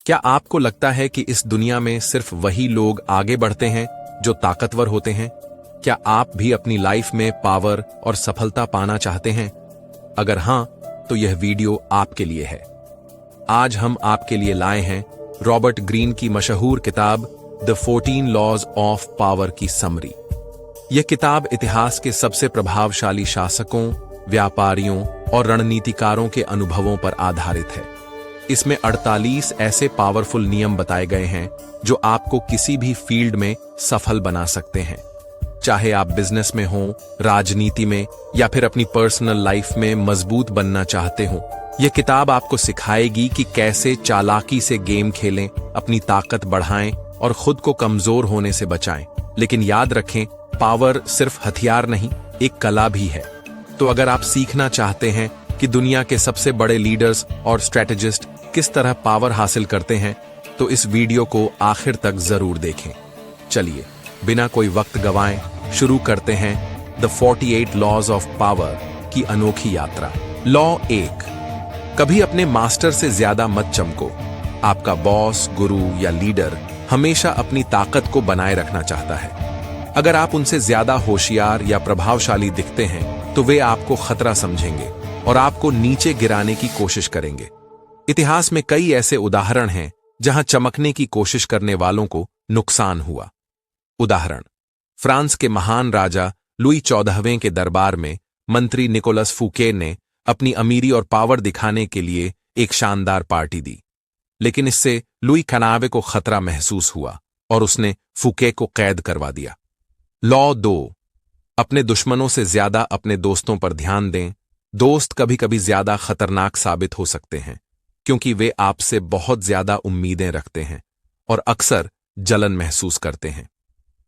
क्या आपको लगता है कि इस दुनिया में सिर्फ वही लोग आगे बढ़ते हैं जो ताकतवर होते हैं? क्या आप भी अपनी लाइफ में पावर और सफलता पाना चाहते हैं? अगर हां, तो यह वीडियो आपके लिए है। आज हम आपके लिए लाए हैं रॉबर्ट ग्रीन की मशहूर किताब द 14 लॉज ऑफ पावर की समरी। यह किताब इतिहास के सबसे प्रभावशाली शासकों, व्यापारियों और रणनीतिकारों के अनुभवों पर आधारित है। इसमें 48 ऐसे पावरफुल नियम बताए गए हैं जो आपको किसी भी फील्ड में सफल बना सकते हैं, चाहे आप बिजनेस में हो, राजनीति में या फिर अपनी पर्सनल लाइफ में मजबूत बनना चाहते हो। यह किताब आपको सिखाएगी कि कैसे चालाकी से गेम खेलें, अपनी ताकत बढ़ाएं और खुद को कमजोर होने से बचाएं। लेकिन याद रखें, पावर सिर्फ हथियार नहीं, एक कला भी है। तो अगर आप सीखना चाहते हैं कि दुनिया के सबसे बड़े लीडर्स और स्ट्रेटेजिस्ट किस तरह पावर हासिल करते हैं, तो इस वीडियो को आखिर तक जरूर देखें। चलिए, बिना कोई वक्त गवाएं शुरू करते हैं द 48 लॉज ऑफ पावर की अनोखी यात्रा। लॉ 1, कभी अपने मास्टर से ज्यादा मत चमको। आपका बॉस, गुरु या लीडर हमेशा अपनी ताकत को बनाए रखना चाहता है। अगर आप उनसे ज्यादा होशियार या प्रभावशाली दिखते हैं, तो वे आपको खतरा समझेंगे और आपको नीचे गिराने की कोशिश करेंगे। इतिहास में कई ऐसे उदाहरण हैं जहां चमकने की कोशिश करने वालों को नुकसान हुआ। उदाहरण, फ्रांस के महान राजा लुई 14वें के दरबार में मंत्री निकोलस फूके ने अपनी अमीरी और पावर दिखाने के लिए एक शानदार पार्टी दी, लेकिन इससे लुई खनावे को खतरा महसूस हुआ और उसने फूके को कैद करवा दिया। लॉ 2, अपने दुश्मनों से ज्यादा अपने दोस्तों पर ध्यान दें। दोस्त कभी कभी ज्यादा खतरनाक साबित हो सकते हैं, क्योंकि वे आपसे बहुत ज्यादा उम्मीदें रखते हैं और अक्सर जलन महसूस करते हैं।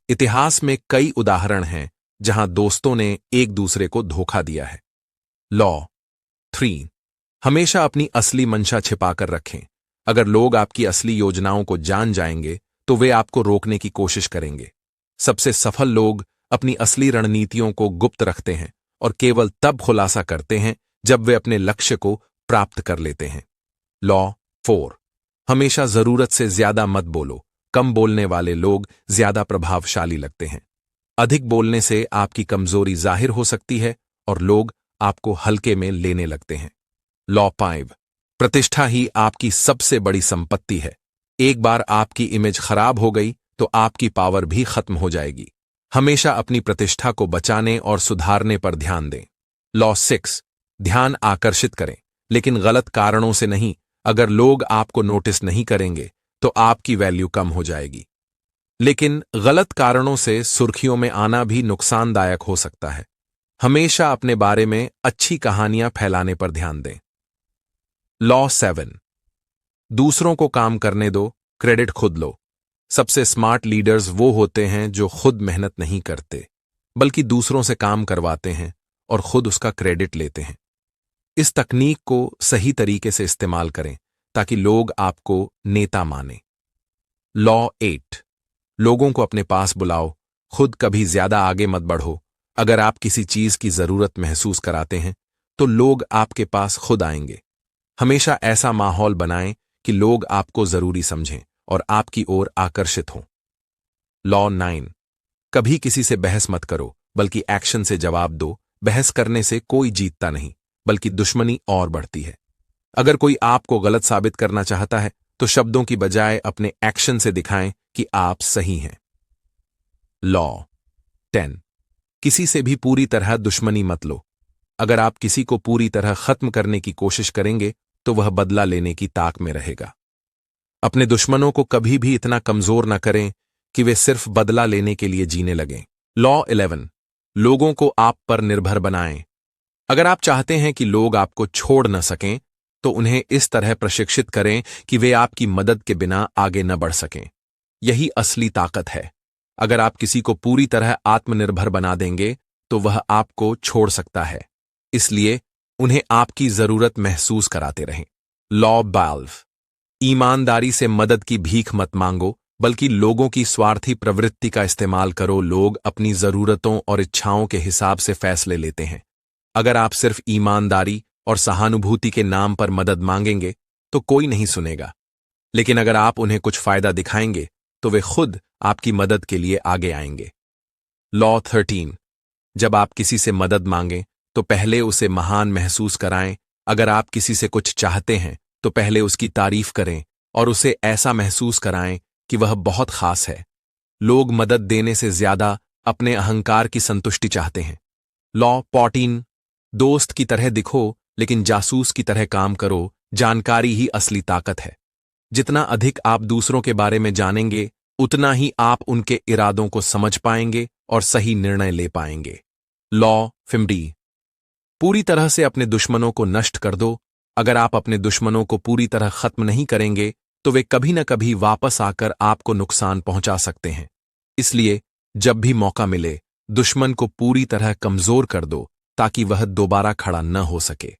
इतिहास में कई उदाहरण हैं जहां दोस्तों ने एक दूसरे को धोखा दिया है। लॉ 3, हमेशा अपनी असली मंशा छिपाकर रखें। अगर लोग आपकी असली योजनाओं को जान जाएंगे, तो वे आपको रोकने की कोशिश करेंगे। सबसे सफल लोग अपनी असली रणनीतियों को गुप्त रखते हैं और केवल तब खुलासा करते हैं जब वे अपने लक्ष्य को प्राप्त कर लेते हैं। लॉ 4, हमेशा जरूरत से ज्यादा मत बोलो। कम बोलने वाले लोग ज्यादा प्रभावशाली लगते हैं। अधिक बोलने से आपकी कमजोरी जाहिर हो सकती है और लोग आपको हल्के में लेने लगते हैं। लॉ 5, प्रतिष्ठा ही आपकी सबसे बड़ी संपत्ति है। एक बार आपकी इमेज खराब हो गई तो आपकी पावर भी खत्म हो जाएगी। हमेशा अपनी प्रतिष्ठा को बचाने और सुधारने पर ध्यान दें। लॉ 6, ध्यान आकर्षित करें, लेकिन गलत कारणों से नहीं। अगर लोग आपको नोटिस नहीं करेंगे, तो आपकी वैल्यू कम हो जाएगी। लेकिन गलत कारणों से सुर्खियों में आना भी नुकसानदायक हो सकता है। हमेशा अपने बारे में अच्छी कहानियां फैलाने पर ध्यान दें। लॉ 7, दूसरों को काम करने दो, क्रेडिट खुद लो। सबसे स्मार्ट लीडर्स वो होते हैं जो खुद मेहनत नहीं करते, बल्कि दूसरों से काम करवाते हैं और खुद उसका क्रेडिट लेते हैं। इस तकनीक को सही तरीके से इस्तेमाल करें ताकि लोग आपको नेता माने। लॉ 8, लोगों को अपने पास बुलाओ, खुद कभी ज्यादा आगे मत बढ़ो। अगर आप किसी चीज की जरूरत महसूस कराते हैं, तो लोग आपके पास खुद आएंगे। हमेशा ऐसा माहौल बनाएं कि लोग आपको जरूरी समझें और आपकी ओर आकर्षित हों। लॉ 9, कभी किसी से बहस मत करो, बल्कि एक्शन से जवाब दो। बहस करने से कोई जीतता नहीं, बल्कि दुश्मनी और बढ़ती है। अगर कोई आपको गलत साबित करना चाहता है, तो शब्दों की बजाय अपने एक्शन से दिखाएं कि आप सही हैं। लॉ 10, किसी से भी पूरी तरह दुश्मनी मत लो। अगर आप किसी को पूरी तरह खत्म करने की कोशिश करेंगे, तो वह बदला लेने की ताक में रहेगा। अपने दुश्मनों को कभी भी इतना कमजोर न करें कि वे सिर्फ बदला लेने के लिए जीने लगें। लॉ 11, लोगों को आप पर निर्भर बनाएं। अगर आप चाहते हैं कि लोग आपको छोड़ न सकें, तो उन्हें इस तरह प्रशिक्षित करें कि वे आपकी मदद के बिना आगे न बढ़ सकें। यही असली ताकत है। अगर आप किसी को पूरी तरह आत्मनिर्भर बना देंगे, तो वह आपको छोड़ सकता है। इसलिए उन्हें आपकी जरूरत महसूस कराते रहें। लॉ 12, ईमानदारी से मदद की भीख मत मांगो, बल्कि लोगों की स्वार्थी प्रवृत्ति का इस्तेमाल करो। लोग अपनी जरूरतों और इच्छाओं के हिसाब से फैसले लेते हैं। अगर आप सिर्फ ईमानदारी और सहानुभूति के नाम पर मदद मांगेंगे, तो कोई नहीं सुनेगा। लेकिन अगर आप उन्हें कुछ फायदा दिखाएंगे तो वे खुद आपकी मदद के लिए आगे आएंगे। लॉ 13, जब आप किसी से मदद मांगें तो पहले उसे महान महसूस कराएं। अगर आप किसी से कुछ चाहते हैं तो पहले उसकी तारीफ करें और उसे ऐसा महसूस कराएं कि वह बहुत खास है। लोग मदद देने से ज्यादा अपने अहंकार की संतुष्टि चाहते हैं। लॉ 14, दोस्त की तरह दिखो लेकिन जासूस की तरह काम करो। जानकारी ही असली ताकत है। जितना अधिक आप दूसरों के बारे में जानेंगे उतना ही आप उनके इरादों को समझ पाएंगे और सही निर्णय ले पाएंगे। लॉ 15, पूरी तरह से अपने दुश्मनों को नष्ट कर दो। अगर आप अपने दुश्मनों को पूरी तरह खत्म नहीं करेंगे तो वे कभी न कभी वापस आकर आपको नुकसान पहुंचा सकते हैं। इसलिए जब भी मौका मिले दुश्मन को पूरी तरह कमजोर कर दो ताकि वह दोबारा खड़ा न हो सके।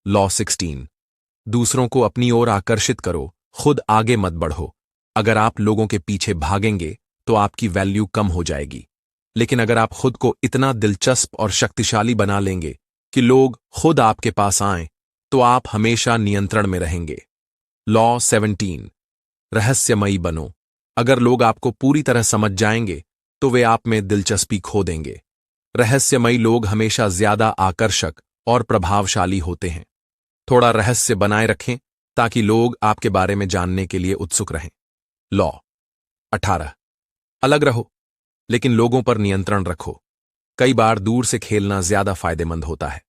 लॉ 16, दूसरों को अपनी ओर आकर्षित करो, खुद आगे मत बढ़ो। अगर आप लोगों के पीछे भागेंगे तो आपकी वैल्यू कम हो जाएगी, लेकिन अगर आप खुद को इतना दिलचस्प और शक्तिशाली बना लेंगे कि लोग खुद आपके पास आएं, तो आप हमेशा नियंत्रण में रहेंगे। लॉ 17, रहस्यमयी बनो। अगर लोग आपको पूरी तरह समझ जाएंगे तो वे आप में दिलचस्पी खो देंगे। रहस्यमयी लोग हमेशा ज्यादा आकर्षक और प्रभावशाली होते हैं। थोड़ा रहस्य बनाए रखें ताकि लोग आपके बारे में जानने के लिए उत्सुक रहें। लॉ 18, अलग रहो लेकिन लोगों पर नियंत्रण रखो। कई बार दूर से खेलना ज्यादा फायदेमंद होता है।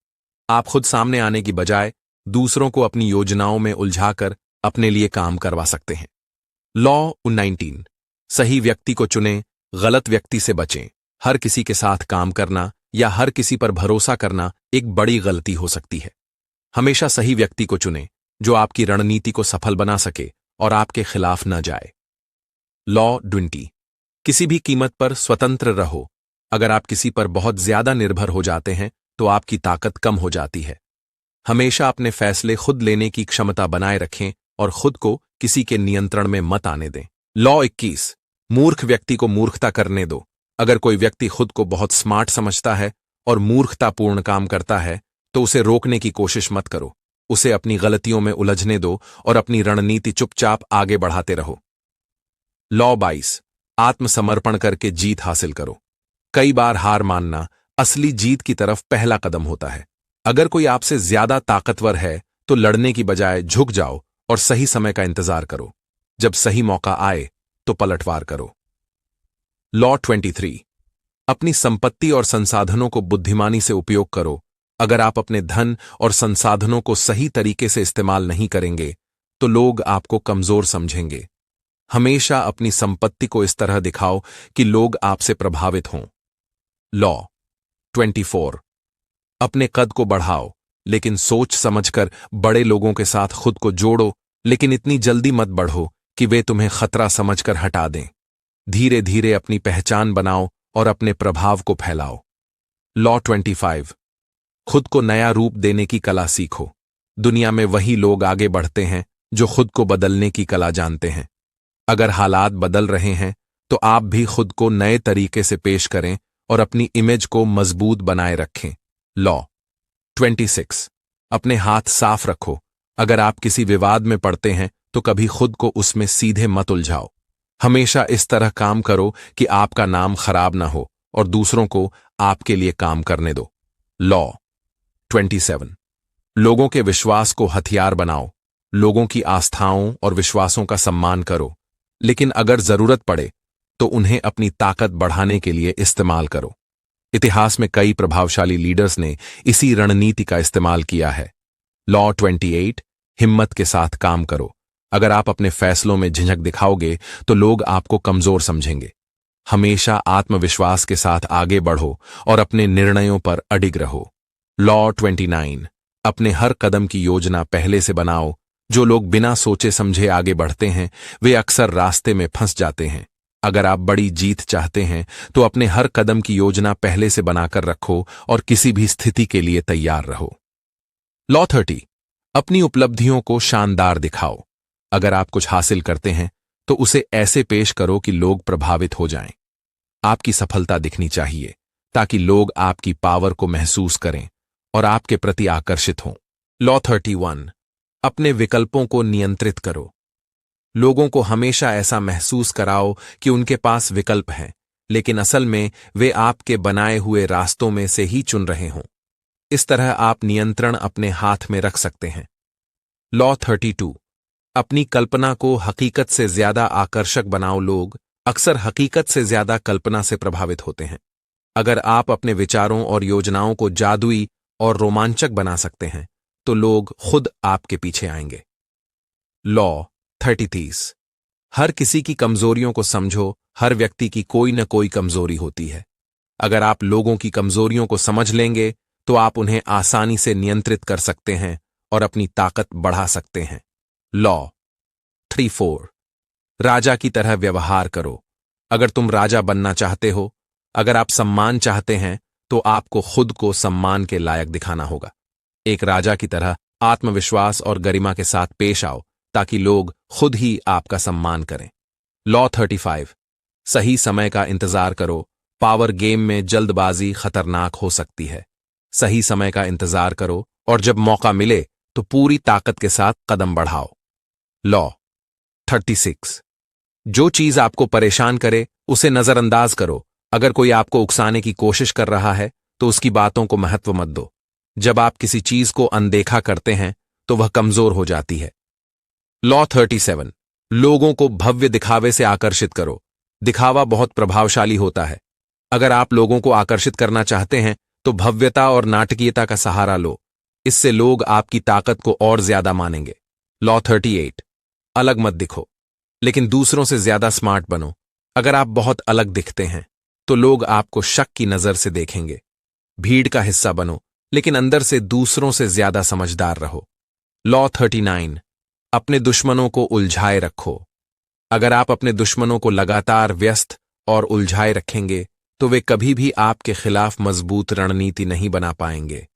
आप खुद सामने आने की बजाय दूसरों को अपनी योजनाओं में उलझाकर अपने लिए काम करवा सकते हैं। लॉ 19, सही व्यक्ति को चुनें, गलत व्यक्ति से बचें। हर किसी के साथ काम करना या हर किसी पर भरोसा करना एक बड़ी गलती हो सकती है। हमेशा सही व्यक्ति को चुनें जो आपकी रणनीति को सफल बना सके और आपके खिलाफ न जाए। लॉ 20, किसी भी कीमत पर स्वतंत्र रहो। अगर आप किसी पर बहुत ज्यादा निर्भर हो जाते हैं तो आपकी ताकत कम हो जाती है। हमेशा अपने फैसले खुद लेने की क्षमता बनाए रखें और खुद को किसी के नियंत्रण में मत आने दें। लॉ 21, मूर्ख व्यक्ति को मूर्खता करने दो। अगर कोई व्यक्ति खुद को बहुत स्मार्ट समझता है और मूर्खतापूर्ण काम करता है तो उसे रोकने की कोशिश मत करो। उसे अपनी गलतियों में उलझने दो और अपनी रणनीति चुपचाप आगे बढ़ाते रहो। लॉ 22, आत्मसमर्पण करके जीत हासिल करो। कई बार हार मानना असली जीत की तरफ पहला कदम होता है। अगर कोई आपसे ज्यादा ताकतवर है तो लड़ने की बजाय झुक जाओ और सही समय का इंतजार करो। जब सही मौका आए तो पलटवार करो। लॉ 23, अपनी संपत्ति और संसाधनों को बुद्धिमानी से उपयोग करो। अगर आप अपने धन और संसाधनों को सही तरीके से इस्तेमाल नहीं करेंगे तो लोग आपको कमजोर समझेंगे। हमेशा अपनी संपत्ति को इस तरह दिखाओ कि लोग आपसे प्रभावित हों। लॉ 24, अपने कद को बढ़ाओ लेकिन सोच समझकर बड़े लोगों के साथ खुद को जोड़ो, लेकिन इतनी जल्दी मत बढ़ो कि वे तुम्हें खतरा समझकर हटा दें। धीरे धीरे अपनी पहचान बनाओ और अपने प्रभाव को फैलाओ। लॉ 25, खुद को नया रूप देने की कला सीखो। दुनिया में वही लोग आगे बढ़ते हैं जो खुद को बदलने की कला जानते हैं। अगर हालात बदल रहे हैं तो आप भी खुद को नए तरीके से पेश करें और अपनी इमेज को मजबूत बनाए रखें। लॉ 26, अपने हाथ साफ रखो। अगर आप किसी विवाद में पड़ते हैं तो कभी खुद को उसमें सीधे मत उलझाओ। हमेशा इस तरह काम करो कि आपका नाम खराब ना हो और दूसरों को आपके लिए काम करने दो। लॉ 27, लोगों के विश्वास को हथियार बनाओ। लोगों की आस्थाओं और विश्वासों का सम्मान करो, लेकिन अगर जरूरत पड़े तो उन्हें अपनी ताकत बढ़ाने के लिए इस्तेमाल करो। इतिहास में कई प्रभावशाली लीडर्स ने इसी रणनीति का इस्तेमाल किया है। लॉ 28, हिम्मत के साथ काम करो। अगर आप अपने फैसलों में झिझक दिखाओगे तो लोग आपको कमजोर समझेंगे। हमेशा आत्मविश्वास के साथ आगे बढ़ो और अपने निर्णयों पर अडिग रहो। लॉ 29, अपने हर कदम की योजना पहले से बनाओ। जो लोग बिना सोचे समझे आगे बढ़ते हैं वे अक्सर रास्ते में फंस जाते हैं। अगर आप बड़ी जीत चाहते हैं तो अपने हर कदम की योजना पहले से बनाकर रखो और किसी भी स्थिति के लिए तैयार रहो। लॉ 30, अपनी उपलब्धियों को शानदार दिखाओ। अगर आप कुछ हासिल करते हैं तो उसे ऐसे पेश करो कि लोग प्रभावित हो जाएं। आपकी सफलता दिखनी चाहिए ताकि लोग आपकी पावर को महसूस करें और आपके प्रति आकर्षित हों। लॉ 31, अपने विकल्पों को नियंत्रित करो। लोगों को हमेशा ऐसा महसूस कराओ कि उनके पास विकल्प हैं, लेकिन असल में वे आपके बनाए हुए रास्तों में से ही चुन रहे हों। इस तरह आप नियंत्रण अपने हाथ में रख सकते हैं। लॉ 32। अपनी कल्पना को हकीकत से ज्यादा आकर्षक बनाओ। लोग अक्सर हकीकत से ज्यादा कल्पना से प्रभावित होते हैं। अगर आप अपने विचारों और योजनाओं को जादुई और रोमांचक बना सकते हैं, तो लोग खुद आपके पीछे आएंगे। लॉ 33। हर किसी की कमजोरियों को समझो। हर व्यक्ति की कोई न कोई कमजोरी होती है। अगर आप लोगों की कमजोरियों को समझ लेंगे तो आप उन्हें आसानी से नियंत्रित कर सकते हैं और अपनी ताकत बढ़ा सकते हैं। लॉ 34। राजा की तरह व्यवहार करो। अगर तुम राजा बनना चाहते हो, अगर आप सम्मान चाहते हैं, तो आपको खुद को सम्मान के लायक दिखाना होगा। एक राजा की तरह आत्मविश्वास और गरिमा के साथ पेश आओ ताकि लोग खुद ही आपका सम्मान करें। लॉ 35। सही समय का इंतजार करो। पावर गेम में जल्दबाजी खतरनाक हो सकती है। सही समय का इंतजार करो और जब मौका मिले तो पूरी ताकत के साथ कदम बढ़ाओ। लॉ 36। जो चीज आपको परेशान करे उसे नजरअंदाज करो। अगर कोई आपको उकसाने की कोशिश कर रहा है तो उसकी बातों को महत्व मत दो। जब आप किसी चीज को अनदेखा करते हैं तो वह कमजोर हो जाती है। लॉ 37। लोगों को भव्य दिखावे से आकर्षित करो। दिखावा बहुत प्रभावशाली होता है। अगर आप लोगों को आकर्षित करना चाहते हैं तो भव्यता और नाटकीयता का सहारा लो। इससे लोग आपकी ताकत को और ज्यादा मानेंगे। लॉ 38। अलग मत दिखो, लेकिन दूसरों से ज्यादा स्मार्ट बनो। अगर आप बहुत अलग दिखते हैं तो लोग आपको शक की नजर से देखेंगे। भीड़ का हिस्सा बनो, लेकिन अंदर से दूसरों से ज्यादा समझदार रहो। लॉ 39। अपने दुश्मनों को उलझाए रखो। अगर आप अपने दुश्मनों को लगातार व्यस्त और उलझाए रखेंगे तो वे कभी भी आपके खिलाफ मजबूत रणनीति नहीं बना पाएंगे।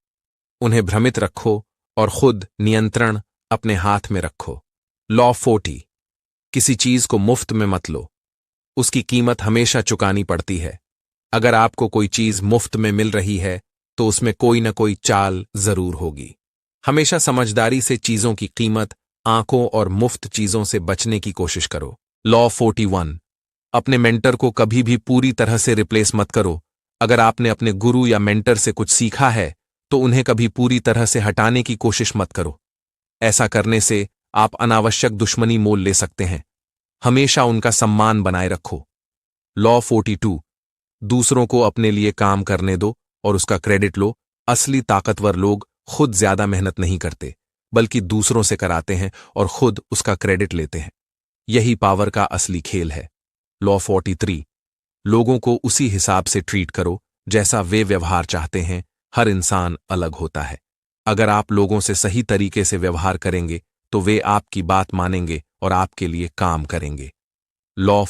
उन्हें भ्रमित रखो और खुद नियंत्रण अपने हाथ में रखो। लॉ 40। किसी चीज को मुफ्त में मत लो। उसकी कीमत हमेशा चुकानी पड़ती है। अगर आपको कोई चीज मुफ्त में मिल रही है तो उसमें कोई न कोई चाल जरूर होगी। हमेशा समझदारी से चीजों की कीमत, आंखों और मुफ्त चीजों से बचने की कोशिश करो। लॉ 41। अपने मेंटर को कभी भी पूरी तरह से रिप्लेस मत करो। अगर आपने अपने गुरु या मेंटर से कुछ सीखा है तो उन्हें कभी पूरी तरह से हटाने की कोशिश मत करो। ऐसा करने से आप अनावश्यक दुश्मनी मोल ले सकते हैं। हमेशा उनका सम्मान बनाए रखो। लॉ 42। दूसरों को अपने लिए काम करने दो और उसका क्रेडिट लो। असली ताकतवर लोग खुद ज्यादा मेहनत नहीं करते, बल्कि दूसरों से कराते हैं और खुद उसका क्रेडिट लेते हैं। यही पावर का असली खेल है। लॉ 43। लोगों को उसी हिसाब से ट्रीट करो जैसा वे व्यवहार चाहते हैं। हर इंसान अलग होता है। अगर आप लोगों से सही तरीके से व्यवहार करेंगे तो वे आपकी बात मानेंगे और आपके लिए काम करेंगे। लॉ